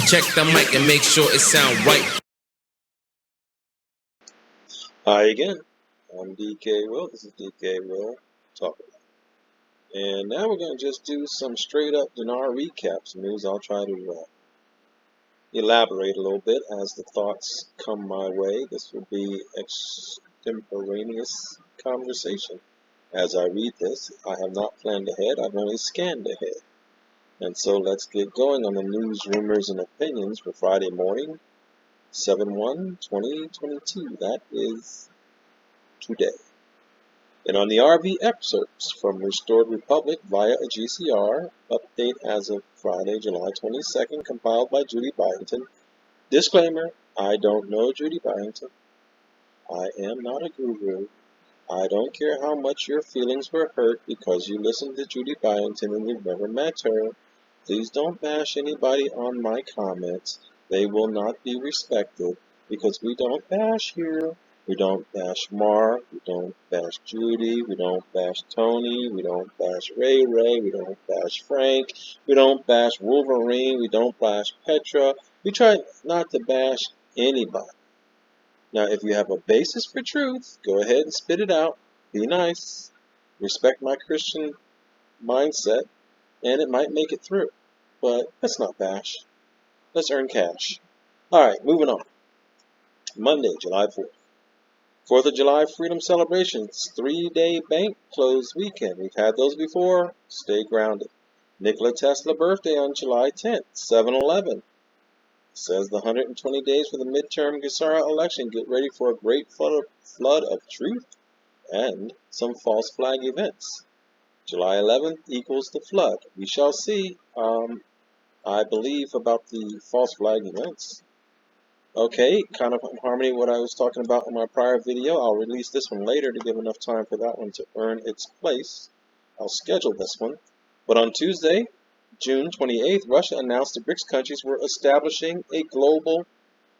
Check the mic and make sure it sound right. Hi again, I'm DK Will. This is DK Will talking. And now we're going to just do some straight up Dinar recaps. News I'll try to elaborate a little bit as the thoughts come my way. This will be extemporaneous conversation. As I read this, I have not planned ahead, I've only scanned ahead. And so let's get going on the news, rumors, and opinions for Friday morning, 7/1/2022. That is today. And on the RV excerpts from Restored Republic via a GCR update as of Friday, July 22nd, compiled by Judy Byington. Disclaimer, I don't know Judy Byington. I am not a guru. I don't care how much your feelings were hurt because you listened to Judy Byington and you've never met her. Please don't bash anybody on my comments. They will not be respected because we don't bash here. We don't bash Mark, we don't bash Judy, we don't bash Tony, we don't bash Ray Ray, we don't bash Frank, we don't bash Wolverine, we don't bash Petra. We try not to bash anybody. Now, if you have a basis for truth, go ahead and spit it out. Be nice. Respect my Christian mindset, and it might make it through. But let's not bash. Let's earn cash. Alright, moving on. Monday, July 4th. 4th of July Freedom Celebrations, 3-day bank closed weekend. We've had those before. Stay grounded. Nikola Tesla birthday on July 10th, 7/11. Says the 120 days for the midterm Gasara election. Get ready for a great flood of truth and some false flag events. July 11th equals the flood. We shall see, I believe, about the false flag events. Okay, kind of in harmony with what I was talking about in my prior video. I'll release this one later to give enough time for that one to earn its place. I'll schedule this one. But on Tuesday, June 28th, Russia announced the BRICS countries were establishing a global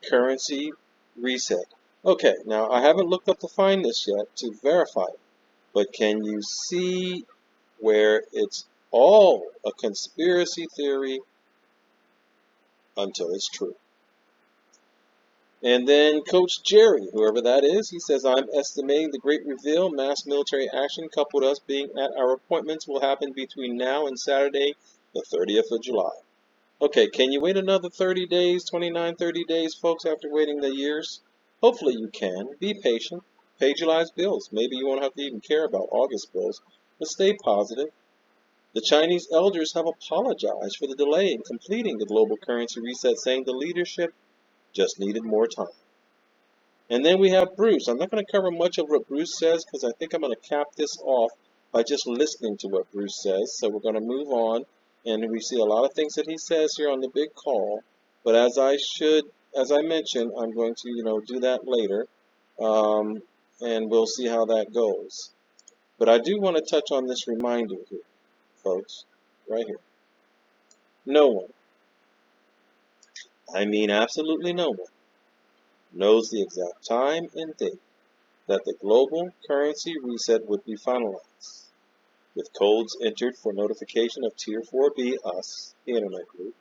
currency reset. Okay, now I haven't looked up to find this yet to verify it. But can you see where it's all a conspiracy theory until it's true? And then Coach Jerry, whoever that is, he says, I'm estimating the great reveal, mass military action, coupled with us being at our appointments, will happen between now and Saturday, the 30th of July. Okay, can you wait another 30 days, 29, 30 days, folks, after waiting the years? Hopefully you can. Be patient. Pay July's bills. Maybe you won't have to even care about August bills, but stay positive. The Chinese elders have apologized for the delay in completing the global currency reset, saying the leadership just needed more time. And then we have Bruce. I'm not going to cover much of what Bruce says because I think I'm going to cap this off by just listening to what Bruce says. So we're going to move on, and we see a lot of things that he says here on the big call. But as I mentioned, I'm going to do that later, and we'll see how that goes. But I do want to touch on this reminder here, folks, right here. No one, I mean absolutely no one, knows the exact time and date that the global currency reset would be finalized, with codes entered for notification of Tier 4B, us, the Internet Group,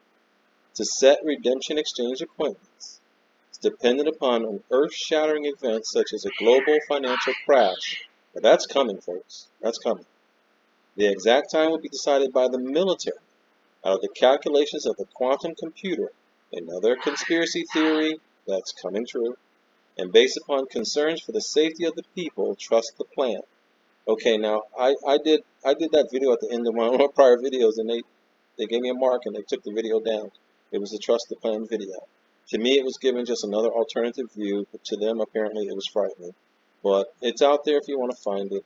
to set redemption exchange appointments. It's dependent upon an earth-shattering event such as a global financial crash. But that's coming, folks. That's coming. The exact time will be decided by the military out of the calculations of the quantum computer, another conspiracy theory that's coming true, and based upon concerns for the safety of the people, trust the plan. Okay, now I did that video at the end of one of my prior videos, and they gave me a mark and they took the video down. It was the trust the plan video. To me, it was given just another alternative view, but to them, apparently, it was frightening. But it's out there if you want to find it.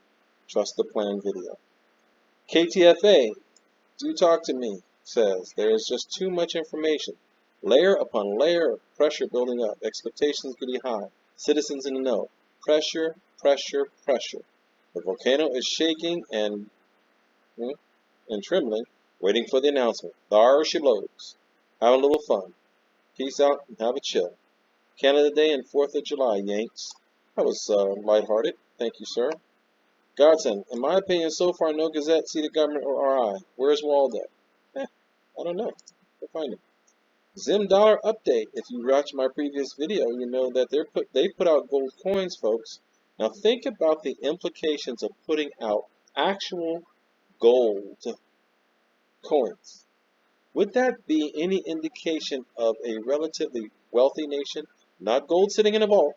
Trust the plan video. KTFA, do talk to me, says there is just too much information. Layer upon layer of pressure building up, expectations getting high, citizens in the know. Pressure, pressure, pressure. The volcano is shaking and trembling, waiting for the announcement. There she blows. Have a little fun. Peace out and have a chill. Canada Day and 4th of July, Yanks. That was lighthearted. Thank you, sir. Godson, in my opinion, so far no Gazette, seated government, or RI. Where's Waldo? I don't know. We'll find him. Zim dollar update. If you watch my previous video, you know that they put out gold coins, folks. Now think about the implications of putting out actual gold coins. Would that be any indication of a relatively wealthy nation? Not gold sitting in a vault,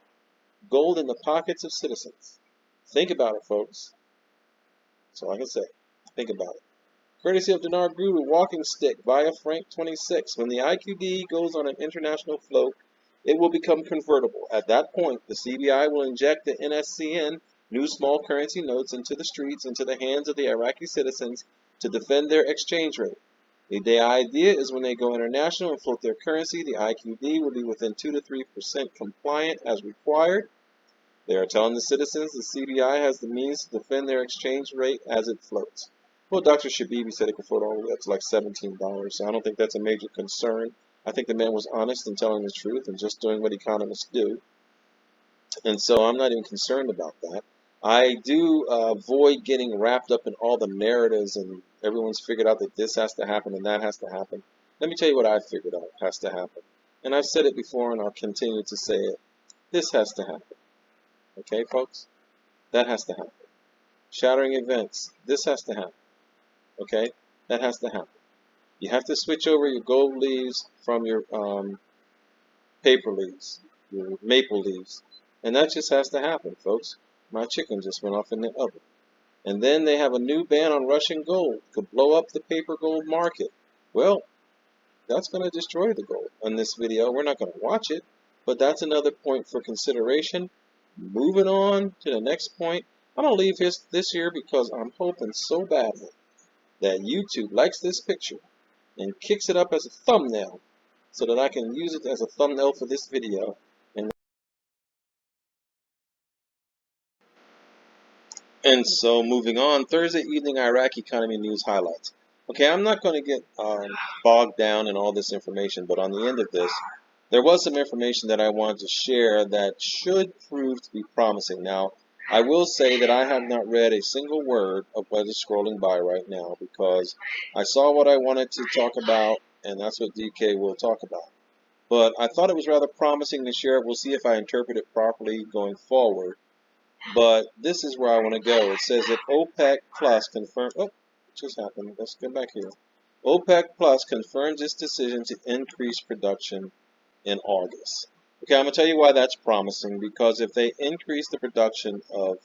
gold in the pockets of citizens. Think about it, folks. That's all I can say. Think about it. Courtesy of Dinar Guru Walking Stick via Frank 26. When the IQD goes on an international float, it will become convertible. At that point, the CBI will inject the NSCN, new small currency notes, into the streets, into the hands of the Iraqi citizens to defend their exchange rate. The idea is when they go international and float their currency, the IQD will be within 2 to 3% compliant as required. They are telling the citizens the CBI has the means to defend their exchange rate as it floats. Well, Dr. Shabibi said it could float all the way up to like $17, so I don't think that's a major concern. I think the man was honest in telling the truth and just doing what economists do. And so I'm not even concerned about that. I do avoid getting wrapped up in all the narratives and everyone's figured out that this has to happen and that has to happen. Let me tell you what I figured out has to happen. And I've said it before and I'll continue to say it. This has to happen. Okay, folks? That has to happen. Shattering events. This has to happen. Okay? That has to happen. You have to switch over your gold leaves from your paper leaves, your maple leaves. And that just has to happen, folks. My chicken just went off in the oven. And then they have a new ban on Russian gold. Could blow up the paper gold market. Well, that's going to destroy the gold in this video. We're not going to watch it, but that's another point for consideration. Moving on to the next point. I'm going to leave this here because I'm hoping so badly that YouTube likes this picture and kicks it up as a thumbnail so that I can use it as a thumbnail for this video. And so moving on, Thursday evening Iraq economy news highlights. Okay, I'm not going to get bogged down in all this information, but on the end of this, there was some information that I wanted to share that should prove to be promising. Now, I will say that I have not read a single word of what is scrolling by right now because I saw what I wanted to talk about, and that's what DK will talk about. But I thought it was rather promising to share. We'll see if I interpret it properly going forward. But this is where I want to go. It says that OPEC Plus confirmed. Oh, it just happened. Let's get back here. OPEC Plus confirms its decision to increase production in August. Okay, I'm going to tell you why that's promising. Because if they increase the production of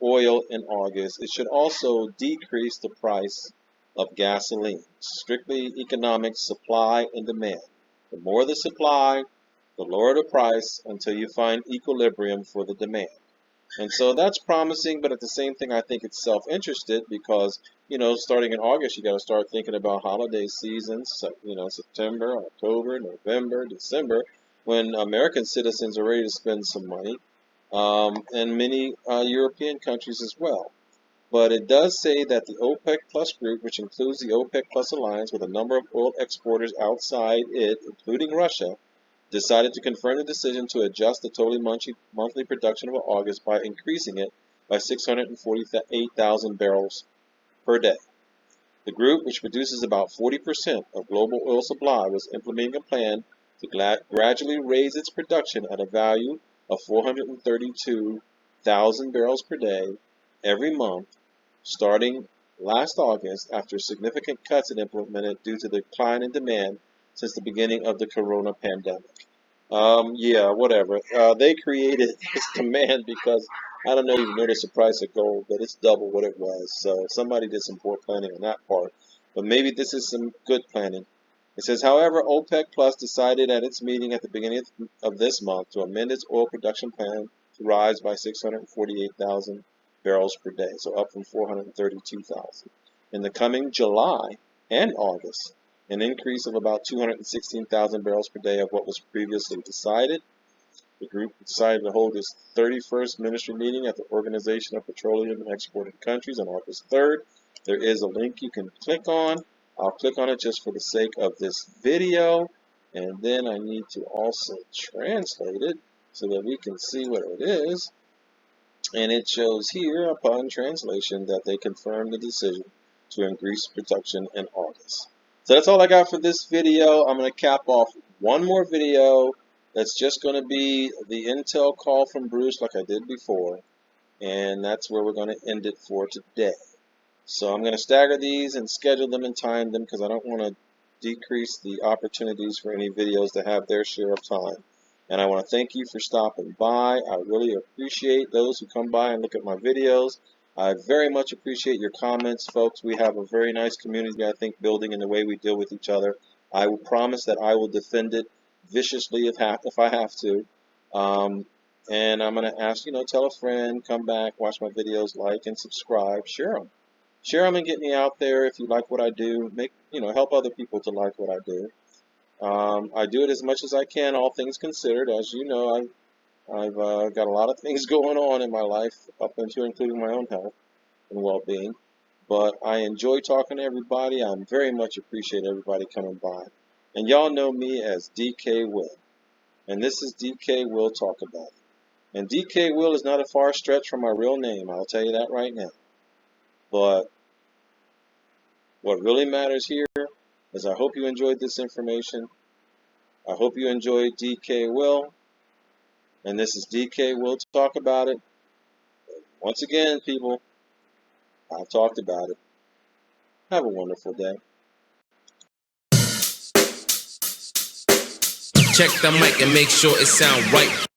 oil in August, it should also decrease the price of gasoline. Strictly economic supply and demand. The more the supply, the lower the price until you find equilibrium for the demand. And so that's promising, but at the same thing, I think it's self-interested because, starting in August, you got to start thinking about holiday seasons, September, October, November, December, when American citizens are ready to spend some money, and many European countries as well. But it does say that the OPEC Plus group, which includes the OPEC Plus alliance with a number of oil exporters outside it, including Russia, decided to confirm the decision to adjust the total monthly production of August by increasing it by 648,000 barrels per day. The group, which produces about 40% of global oil supply, was implementing a plan to gradually raise its production at a value of 432,000 barrels per day every month, starting last August after significant cuts it implemented due to the decline in demand since the beginning of the corona pandemic. Yeah, whatever. They created this demand because I don't know if you noticed the price of gold, but it's double what it was. So somebody did some poor planning on that part. But maybe this is some good planning. It says, however, OPEC Plus decided at its meeting at the beginning of this month to amend its oil production plan to rise by 648,000 barrels per day, so up from 432,000. In the coming July and August, an increase of about 216,000 barrels per day of what was previously decided. The group decided to hold its 31st ministry meeting at the Organization of Petroleum and Exporting Countries on August 3rd. There is a link you can click on. I'll click on it just for the sake of this video, and then I need to also translate it so that we can see what it is. And it shows here upon translation that they confirmed the decision to increase production in August. So that's all I got for this video. I'm going to cap off one more video that's just going to be the Intel call from Bruce like I did before. And that's where we're going to end it for today. So I'm going to stagger these and schedule them and time them because I don't want to decrease the opportunities for any videos to have their share of time. And I want to thank you for stopping by. I really appreciate those who come by and look at my videos. I very much appreciate your comments, folks. We have a very nice community, I think, building in the way we deal with each other. I will promise that I will defend it viciously if I have to. And I'm going to ask, tell a friend, come back, watch my videos, like and subscribe, share them. Share them and get me out there if you like what I do. Help other people to like what I do. I do it as much as I can, all things considered. As you know, I've got a lot of things going on in my life, up into including my own health and well-being. But I enjoy talking to everybody. I very much appreciate everybody coming by. And y'all know me as DK Will. And this is DK Will Talk About It. And DK Will is not a far stretch from my real name, I'll tell you that right now. But what really matters here is I hope you enjoyed this information. I hope you enjoyed DK Will. And this is DK Will Talk About It. Once again, people, I've talked about it. Have a wonderful day. Check the mic and make sure it sound right.